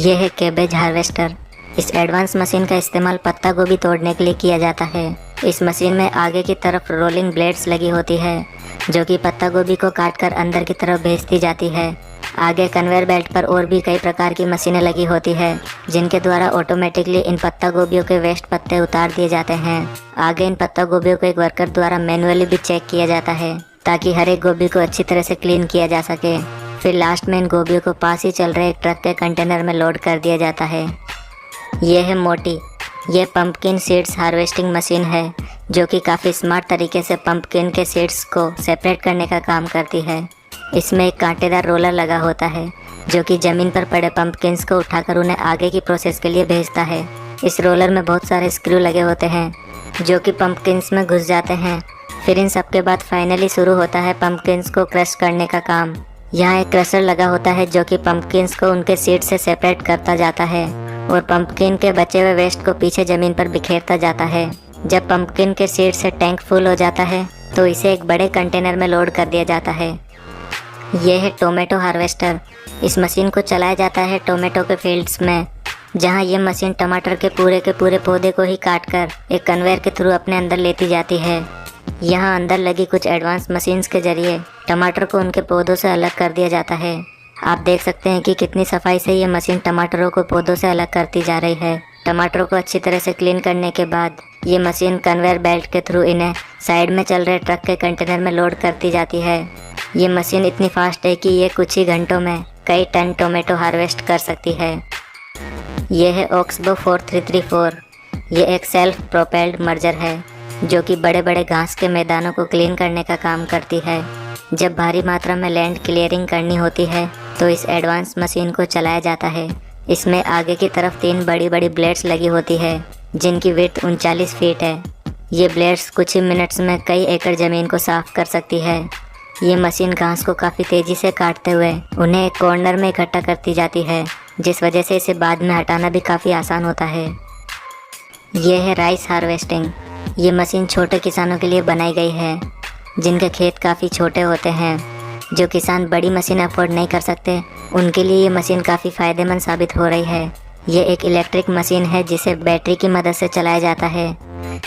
यह है cabbage harvester. इस एडवांस मशीन का इस्तेमाल पत्ता गोभी तोड़ने के लिए किया जाता है। इस मशीन में आगे की तरफ रोलिंग ब्लेड्स लगी होती है जो कि पत्ता गोभी को काटकर अंदर की तरफ भेजती जाती है। आगे कन्वेयर बेल्ट पर और भी कई प्रकार की मशीनें लगी होती है जिनके द्वारा ऑटोमेटिकली इन पत्ता गोभियों के वेस्ट पत्ते उतार दिए जाते हैं। आगे इन पत्ता गोभियों को एक वर्कर द्वारा मैनुअली भी चेक किया जाता है ताकि हर एक गोभी को अच्छी तरह से क्लीन किया जा सके। फिर लास्ट में इन गोभियों को पास ही चल रहे एक ट्रक के कंटेनर में लोड कर दिया जाता है। यह है मोटी। यह पंपकिन सीड्स हार्वेस्टिंग मशीन है जो कि काफ़ी स्मार्ट तरीके से पंपकिन के सीड्स को सेपरेट करने का काम करती है। इसमें एक कांटेदार रोलर लगा होता है जो कि ज़मीन पर पड़े पंपकिन्स को उठाकर उन्हें आगे की प्रोसेस के लिए भेजता है। इस रोलर में बहुत सारे स्क्रू लगे होते हैं जो कि पंपकिन्स में घुस जाते हैं। फिर इन सब के बाद फाइनली शुरू होता है पंपकिन्स को क्रश करने का काम। यहाँ एक क्रशर लगा होता है जो कि पंपकिन्स को उनके सीड से सेपरेट करता जाता है और पंपकिन के बचे हुए वेस्ट को पीछे ज़मीन पर बिखेरता जाता है। जब पंपकिन के सीड से टैंक फुल हो जाता है तो इसे एक बड़े कंटेनर में लोड कर दिया जाता है। यह है टोमेटो हार्वेस्टर। इस मशीन को चलाया जाता है टोमेटो के फील्ड्स में, जहाँ यह मशीन टमाटर के पूरे पौधे को ही काटकर एक कन्वेयर के थ्रू अपने अंदर लेती जाती है। यहाँ अंदर लगी कुछ एडवांस मशीन्स के जरिए टमाटर को उनके पौधों से अलग कर दिया जाता है। आप देख सकते हैं कि कितनी सफाई से ये मशीन टमाटरों को पौधों से अलग करती जा रही है। टमाटरों को अच्छी तरह से क्लीन करने के बाद ये मशीन कन्वेयर बेल्ट के थ्रू इन्हें साइड में चल रहे ट्रक के कंटेनर में लोड करती जाती है। ये मशीन इतनी फास्ट है कि ये कुछ ही घंटों में कई टन टोमेटो हार्वेस्ट कर सकती है। यह है ओक्सबो 4334। ये एक सेल्फ प्रोपेल्ड मर्जर है जो कि बड़े बड़े घास के मैदानों को क्लीन करने का काम करती है। जब भारी मात्रा में लैंड क्लियरिंग करनी होती है तो इस एडवांस मशीन को चलाया जाता है। इसमें आगे की तरफ 3 बड़ी बड़ी ब्लेड्स लगी होती है जिनकी विड्थ 39 फीट है। ये ब्लेड्स कुछ ही मिनट्स में कई एकड़ ज़मीन को साफ कर सकती है। ये मशीन घास को काफ़ी तेज़ी से काटते हुए उन्हें एक कॉर्नर में इकट्ठा करती जाती है, जिस वजह से इसे बाद में हटाना भी काफ़ी आसान होता है। यह है राइस हार्वेस्टिंग। ये मशीन छोटे किसानों के लिए बनाई गई है जिनके खेत काफ़ी छोटे होते हैं। जो किसान बड़ी मशीन अफोर्ड नहीं कर सकते उनके लिए ये मशीन काफ़ी फ़ायदेमंद साबित हो रही है। ये एक इलेक्ट्रिक मशीन है जिसे बैटरी की मदद से चलाया जाता है।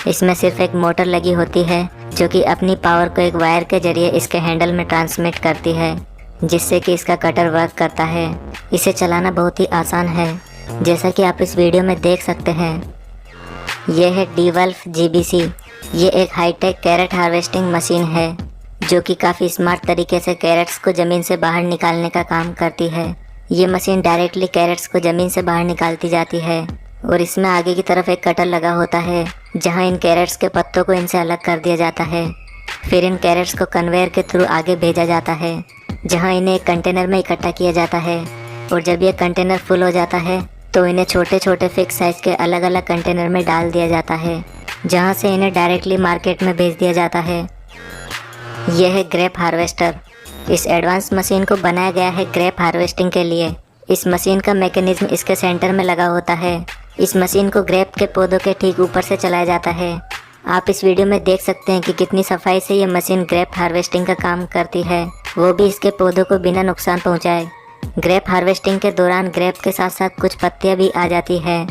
इसमें सिर्फ एक मोटर लगी होती है जो कि अपनी पावर को एक वायर के जरिए इसके हैंडल में ट्रांसमिट करती है, जिससे कि इसका कटर वर्क करता है। इसे चलाना बहुत ही आसान है, जैसा कि आप इस वीडियो में देख सकते हैं। यह है DeWolf GBC। ये एक हाईटेक कैरेट हार्वेस्टिंग मशीन है जो कि काफ़ी स्मार्ट तरीके से कैरेट्स को ज़मीन से बाहर निकालने का काम करती है। ये मशीन डायरेक्टली कैरेट्स को ज़मीन से बाहर निकालती जाती है और इसमें आगे की तरफ एक कटर लगा होता है जहां इन कैरेट्स के पत्तों को इनसे अलग कर दिया जाता है। फिर इन कैरेट्स को कन्वेयर के थ्रू आगे भेजा जाता है जहां इन्हें एक कंटेनर में इकट्ठा किया जाता है और जब ये कंटेनर फुल हो जाता है तो इन्हें छोटे छोटे फिक्स साइज़ के अलग अलग कंटेनर में डाल दिया जाता है जहां से इन्हें डायरेक्टली मार्केट में भेज दिया जाता है। यह है ग्रेप हार्वेस्टर। इस एडवांस मशीन को बनाया गया है ग्रेप हार्वेस्टिंग के लिए। इस मशीन का मैकेनिज्म इसके सेंटर में लगा होता है। इस मशीन को ग्रेप के पौधों के ठीक ऊपर से चलाया जाता है। आप इस वीडियो में देख सकते हैं कि कितनी सफाई से ये मशीन ग्रेप हार्वेस्टिंग का काम करती है, वो भी इसके पौधों को बिना नुकसान पहुँचाए। ग्रेप हार्वेस्टिंग के दौरान ग्रेप के साथ साथ कुछ पत्तियाँ भी आ जाती हैं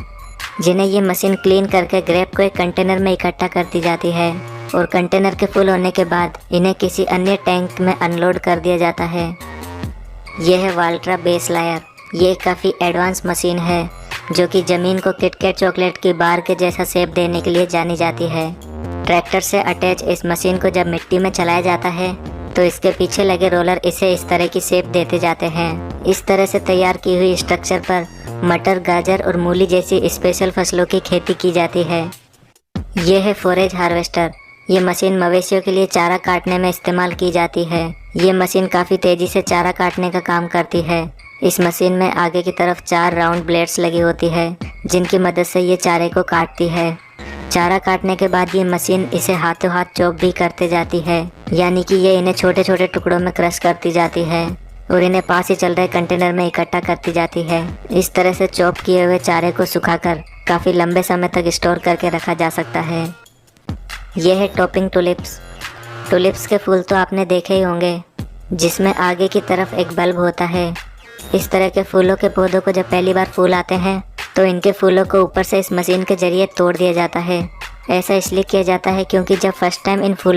जिन्हें ये मशीन क्लीन करके ग्रेप को एक कंटेनर में इकट्ठा करती जाती है और कंटेनर के फुल होने के बाद इन्हें किसी अन्य टैंक में अनलोड कर दिया जाता है। यह है वाल्ट्रा बेस लायर। ये काफ़ी एडवांस मशीन है जो कि ज़मीन को किटकैट चॉकलेट की बार के जैसा शेप देने के लिए जानी जाती है। ट्रैक्टर से अटैच इस मशीन को जब मिट्टी में चलाया जाता है तो इसके पीछे लगे रोलर इसे इस तरह की शेप देते जाते हैं। इस तरह से तैयार की हुई स्ट्रक्चर पर मटर, गाजर और मूली जैसी स्पेशल फसलों की खेती की जाती है। यह है फोरेज हार्वेस्टर। ये मशीन मवेशियों के लिए चारा काटने में इस्तेमाल की जाती है। ये मशीन काफ़ी तेज़ी से चारा काटने का काम करती है। इस मशीन में आगे की तरफ 4 राउंड ब्लेड्स लगी होती है जिनकी मदद से ये चारे को काटती है। चारा काटने के बाद ये मशीन इसे हाथों हाथ चॉप भी करते जाती है, यानी कि ये इन्हें छोटे छोटे टुकड़ों में क्रश करती जाती है और इन्हें पास ही चल रहे कंटेनर में इकट्ठा करती जाती है। इस तरह से चॉप किए हुए चारे को सुखाकर काफ़ी लंबे समय तक स्टोर करके रखा जा सकता है। यह है टॉपिंग टुलिप्स। टुलिप्स के फूल तो आपने देखे ही होंगे, जिसमें आगे की तरफ एक बल्ब होता है इस तरह के फूलों के पौधों को जब पहली बार फूल आते हैं तो इनके फूलों को ऊपर से इस मशीन के जरिए तोड़ दिया जाता है। ऐसा इसलिए किया जाता है क्योंकि जब फर्स्ट टाइम इन फूलों